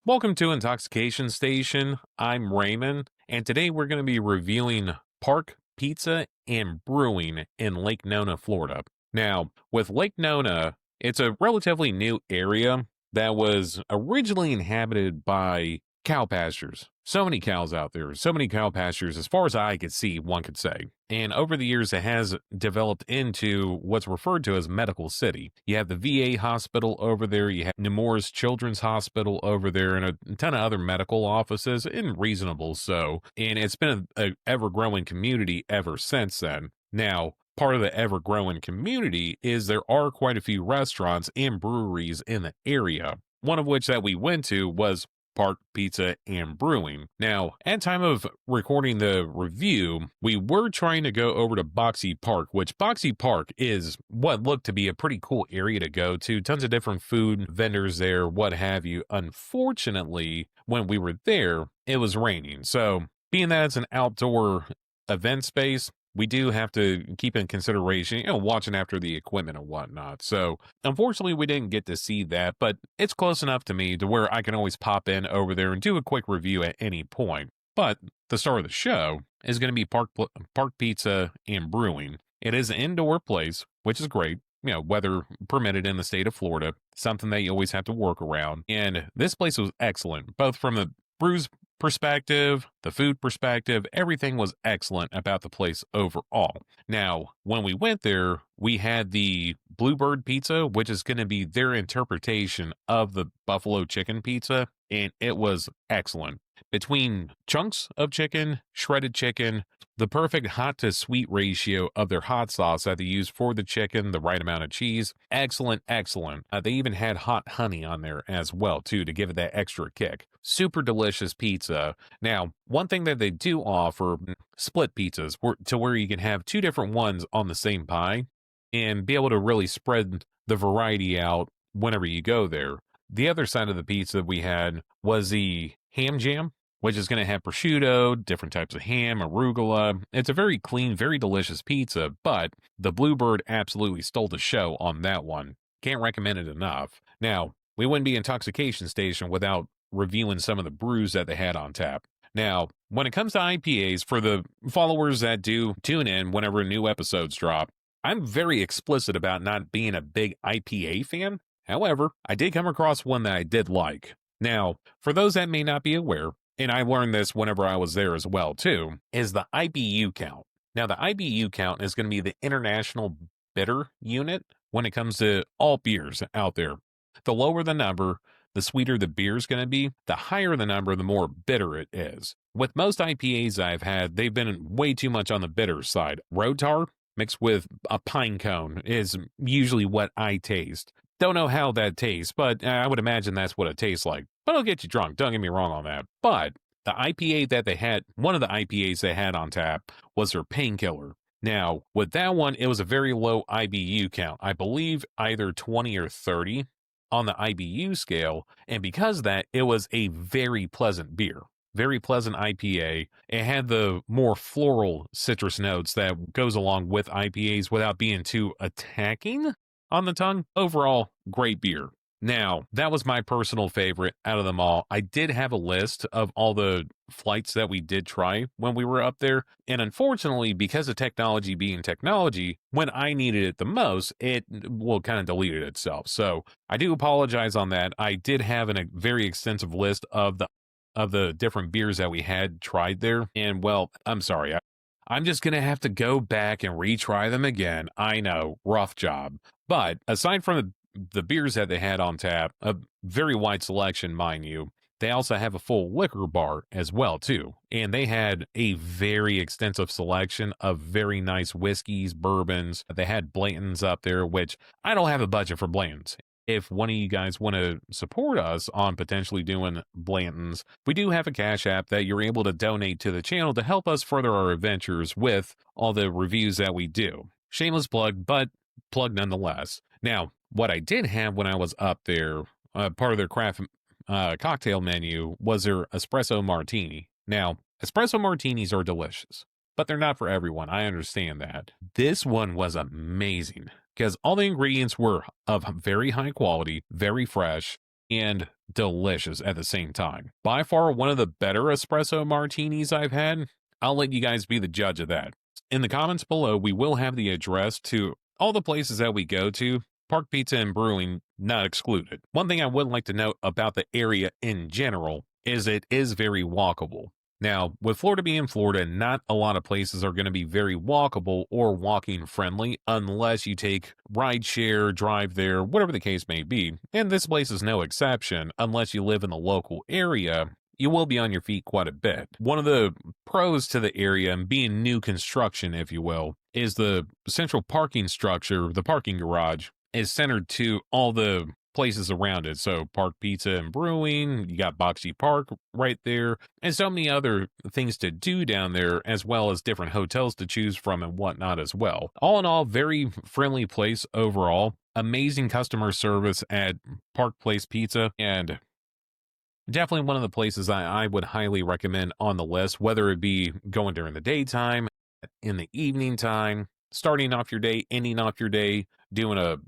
Welcome to Intoxication Station. I'm Raymond, and today we're going to be reviewing Park Pizza and Brewing in Lake Nona, Florida. Now, with Lake Nona, it's a relatively new area that was originally inhabited by cow pastures. So many cows out there, so many cow pastures, as far as I could see, one could say. And over the years, it has developed into what's referred to as Medical City. You have the VA hospital over there, you have Nemours Children's Hospital over there, and a ton of other medical offices, and reasonable so. And it's been a ever-growing community ever since then. Now, part of the ever-growing community is there are quite a few restaurants and breweries in the area. One of which that we went to was Park Pizza and Brewing. Now, at time of recording the review, we were trying to go over to Boxy Park, which Boxy Park is what looked to be a pretty cool area to go to. Tons of different food vendors there, what have you. Unfortunately, when we were there, it was raining. So, being that it's an outdoor event space, we do have to keep in consideration, watching after the equipment and whatnot. So, unfortunately, we didn't get to see that, but it's close enough to me to where I can always pop in over there and do a quick review at any point. But the star of the show is going to be Park Pizza and Brewing. It is an indoor place, which is great. Weather permitted in the state of Florida, something that you always have to work around. And this place was excellent, both from the brews perspective, the food perspective, everything was excellent about the place overall. Now, when we went there, we had the Bluebird pizza, which is going to be their interpretation of the buffalo chicken pizza, and it was excellent. Between chunks of chicken, shredded chicken, the perfect hot to sweet ratio of their hot sauce that they use for the chicken, the right amount of cheese, excellent, excellent. They even had hot honey on there as well, too, to give it that extra kick. Super delicious pizza. Now, one thing that they do offer, split pizzas, to where you can have two different ones on the same pie and be able to really spread the variety out whenever you go there. The other side of the pizza we had was the ham jam, which is going to have prosciutto, different types of ham, arugula. It's a very clean, very delicious pizza, but the Bluebird absolutely stole the show on that one. Can't recommend it enough. Now, we wouldn't be Intoxication Station without reviewing some of the brews that they had on tap. Now, when it comes to IPAs, for the followers that do tune in whenever new episodes drop, I'm very explicit about not being a big IPA fan. However, I did come across one that I did like. Now, for those that may not be aware, and I learned this whenever I was there as well too, is the IBU count. Now, the IBU count is going to be the International Bitter Unit when it comes to all beers out there. The lower the number, the sweeter the beer is going to be. The higher the number, the more bitter it is. With most IPAs I've had, they've been way too much on the bitter side. Road tar mixed with a pine cone is usually what I taste. Don't know how that tastes, but I would imagine that's what it tastes like. But it'll get you drunk, don't get me wrong on that. But the IPA that they had, one of the IPAs they had on tap was their Painkiller. Now, with that one, it was a very low IBU count. I believe either 20 or 30 on the IBU scale. And because of that, it was a very pleasant beer. Very pleasant IPA. It had the more floral citrus notes that goes along with IPAs without being too attacking on the tongue. Overall, great beer. Now, that was my personal favorite out of them all. I did have a list of all the flights that we did try when we were up there. And unfortunately, because of technology being technology, when I needed it the most, it will kind of deleted itself. So I do apologize on that. I did have a very extensive list of the different beers that we had tried there. And well, I'm sorry. I'm just going to have to go back and retry them again. I know, rough job. But aside from the beers that they had on tap, a very wide selection, mind you, they also have a full liquor bar as well, too. And they had a very extensive selection of very nice whiskeys, bourbons. They had Blanton's up there, which I don't have a budget for Blanton's. If one of you guys want to support us on potentially doing Blanton's, we do have a Cash App that you're able to donate to the channel to help us further our adventures with all the reviews that we do. Shameless plug, but plug nonetheless. Now, what I did have when I was up there, part of their craft cocktail menu was their espresso martini. Now, espresso martinis are delicious, but they're not for everyone. I understand that. This one was amazing because all the ingredients were of very high quality, very fresh, and delicious at the same time. By far, one of the better espresso martinis I've had. I'll let you guys be the judge of that. In the comments below, we will have the address to all the places that we go to, Park Pizza and Brewing not excluded. One thing I would like to note about the area in general is it is very walkable. Now, with Florida being Florida, not a lot of places are going to be very walkable or walking friendly unless you take rideshare, drive there, whatever the case may be. And this place is no exception. Unless you live in the local area, you will be on your feet quite a bit. One of the pros to the area and being new construction, if you will, is the central parking structure, the parking garage, is centered to all the places around it. So Park Pizza and Brewing, you got Boxy Park right there, and so many other things to do down there, as well as different hotels to choose from and whatnot as well. All in all, very friendly place overall. Amazing customer service at Park Place Pizza, and definitely one of the places I would highly recommend on the list, whether it be going during the daytime, in the evening time, starting off your day, ending off your day, doing a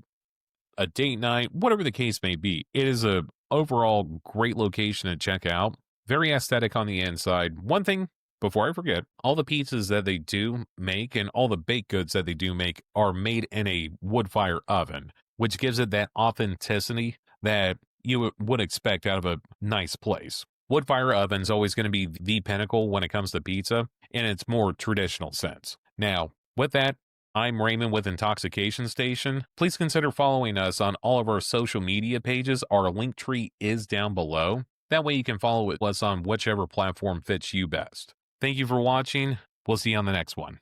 date night, whatever the case may be. It is a overall great location to check out. Very aesthetic on the inside. One thing, before I forget, all the pizzas that they do make and all the baked goods that they do make are made in a wood fire oven, which gives it that authenticity that you would expect out of a nice place. Wood fire oven's always going to be the pinnacle when it comes to pizza in its more traditional sense. Now, with that, I'm Raymond with Intoxication Station. Please consider following us on all of our social media pages. Our link tree is down below. That way you can follow us on whichever platform fits you best. Thank you for watching. We'll see you on the next one.